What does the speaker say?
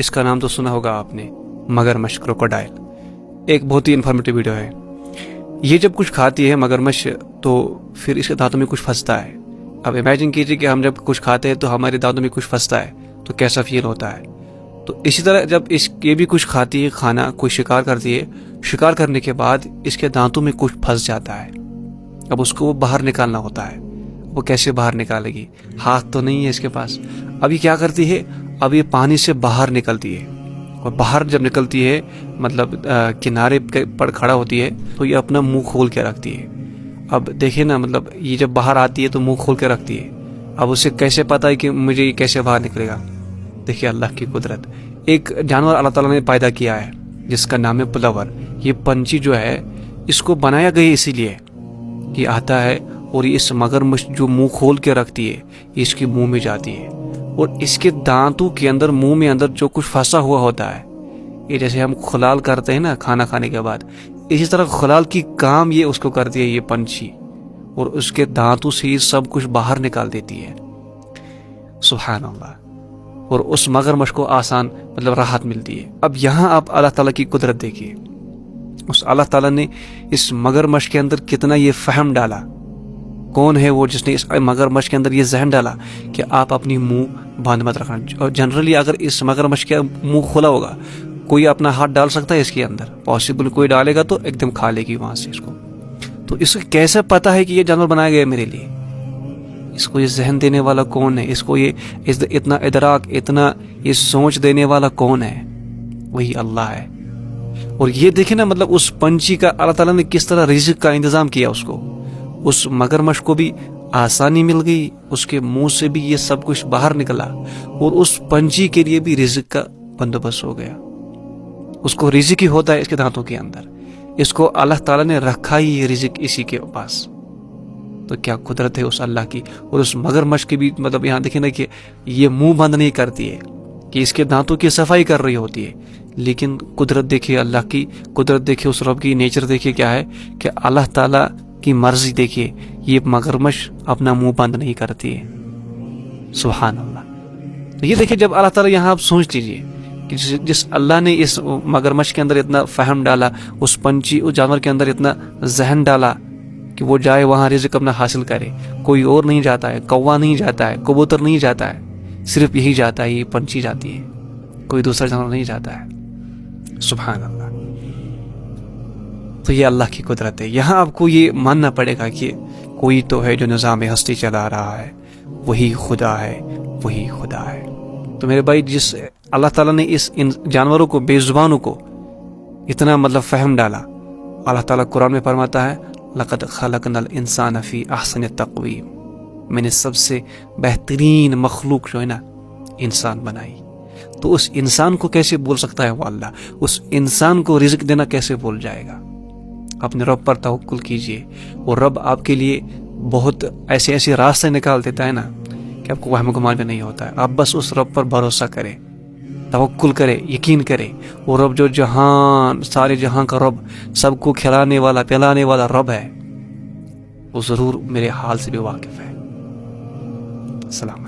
اس کا نام تو سنا ہوگا آپ نے، مگرمچھ کروکوڈائل. ایک بہت ہی انفارمیٹیو ویڈیو ہے. یہ جب کچھ کھاتی ہے مگرمچھ تو پھر اس کے دانتوں میں کچھ پھنستا ہے. اب امیجن کیجیے کہ ہم جب کچھ کھاتے ہیں تو ہمارے دانتوں میں کچھ پھنستا ہے تو کیسا فیل ہوتا ہے. تو اسی طرح جب یہ بھی کچھ کھاتی ہے، کھانا کوئی شکار کرتی ہے، شکار کرنے کے بعد اس کے دانتوں میں کچھ پھنس جاتا ہے. اب اس کو وہ باہر نکالنا ہوتا ہے. وہ کیسے باہر نکالے گی؟ ہاتھ تو نہیں ہے اس کے پاس. اب یہ کیا کرتی ہے؟ اب یہ پانی سے باہر نکلتی ہے، اور باہر جب نکلتی ہے مطلب کنارے پر کھڑا ہوتی ہے تو یہ اپنا منہ کھول کے رکھتی ہے. اب دیکھیں نا، مطلب یہ جب باہر آتی ہے تو منہ کھول کے رکھتی ہے. اب اسے کیسے پتہ ہے کہ مجھے یہ کیسے باہر نکلے گا؟ دیکھیے اللہ کی قدرت. ایک جانور اللہ تعالیٰ نے پیدا کیا ہے جس کا نام ہے پلاور. یہ پنچھی جو ہے اس کو بنایا گیا اسی لیے کہ آتا ہے اور یہ اس مگرمچھ جو منہ کھول کے رکھتی ہے یہ اس کے منہ میں جاتی ہے، اور اس کے دانتوں کے اندر منہ میں اندر جو کچھ پھنسا ہوا ہوتا ہے، یہ جیسے ہم خلال کرتے ہیں نا کھانا کھانے کے بعد، اسی طرح خلال کی کام یہ اس کو کرتی ہے یہ پنچھی، اور اس کے دانتوں سے یہ سب کچھ باہر نکال دیتی ہے. سبحان اللہ. اور اس مگرمچھ کو آسان مطلب راحت ملتی ہے. اب یہاں آپ اللہ تعالیٰ کی قدرت دیکھیے. اس اللہ تعالیٰ نے اس مگرمچھ کے اندر کتنا یہ فہم ڈالا. کون ہے وہ جس نے اس مگرمچھ کے اندر یہ ذہن ڈالا کہ آپ اپنی منہ بند مت رکھنا. اور جنرلی اگر اس مگرمچھ کا منہ کھلا ہوگا، کوئی اپنا ہاتھ ڈال سکتا ہے اس کے اندر؟ پاسبل کوئی ڈالے گا تو ایک دم کھا لے گی وہاں سے اس کو. تو اس کو کیسے پتہ ہے کہ یہ جانور بنایا گیا ہے میرے لیے؟ اس کو یہ ذہن دینے والا کون ہے؟ اس کو یہ اتنا ادراک، اتنا یہ سوچ دینے والا کون ہے؟ وہی اللہ ہے. اور یہ دیکھیں نا، مطلب اس پنچھی کا اللہ تعالیٰ نے کس طرح رزق کا انتظام کیا اس کو. اس مگرمچھ کو بھی آسانی مل گئی، اس کے منہ سے بھی یہ سب کچھ باہر نکلا، اور اس پنچھی کے لیے بھی رزق کا بندوبست ہو گیا. اس کو رزق ہی ہوتا ہے اس کے دانتوں کے اندر. اس کو اللہ تعالیٰ نے رکھا ہی یہ رزق اسی کے پاس. تو کیا قدرت ہے اس اللہ کی. اور اس مگرمچھ کی بھی مطلب یہاں دیکھیں نا کہ یہ منہ بند نہیں کرتی ہے، کہ اس کے دانتوں کی صفائی کر رہی ہوتی ہے. لیکن قدرت دیکھیے اللہ کی قدرت، دیکھیے اس رب کی نیچر، دیکھیے کیا ہے کہ اللہ تعالیٰ کی مرضی. دیکھیے یہ مگرمچھ اپنا منہ بند نہیں کرتی ہے. سبحان اللہ. تو یہ دیکھیے جب اللہ تعالیٰ یہاں آپ سوچ لیجیے کہ جس اللہ نے اس مگرمچھ کے اندر اتنا فہم ڈالا، اس پنچھی اس جانور کے اندر اتنا ذہن ڈالا کہ وہ جائے وہاں رزق اپنا حاصل کرے. کوئی اور نہیں جاتا ہے، کوا نہیں جاتا ہے، کبوتر نہیں جاتا ہے، صرف یہی جاتا ہے، یہ پنچھی جاتی ہے، کوئی دوسرا جانور نہیں جاتا ہے. سبحان اللہ. تو یہ اللہ کی قدرت ہے. یہاں آپ کو یہ ماننا پڑے گا کہ کوئی تو ہے جو نظام ہستی چلا رہا ہے، وہی خدا ہے، وہی خدا ہے. تو میرے بھائی، جس اللہ تعالیٰ نے ان جانوروں کو، بے زبانوں کو اتنا مطلب فہم ڈالا، اللہ تعالیٰ قرآن میں فرماتا ہے لَقَدْ خَلَقْنَا الْإِنسَانَ فِي أَحْسَنِ تَقْوِيمٍ. میں نے سب سے بہترین مخلوق جو ہے نا انسان بنائی. تو اس انسان کو کیسے بول سکتا ہے وہ اللہ؟ اس انسان کو رزق دینا کیسے بول جائے گا؟ اپنے رب پر توکل کیجئے، اور رب آپ کے لیے بہت ایسے راستے نکال دیتا ہے نا کہ آپ کو وہم گمان بھی نہیں ہوتا ہے. آپ بس اس رب پر بھروسہ کریں، توکل کرے، یقین کرے. وہ رب جو جہان، سارے جہان کا رب، سب کو کھلانے والا پلانے والا رب ہے، وہ ضرور میرے حال سے بھی واقف ہے. السلام.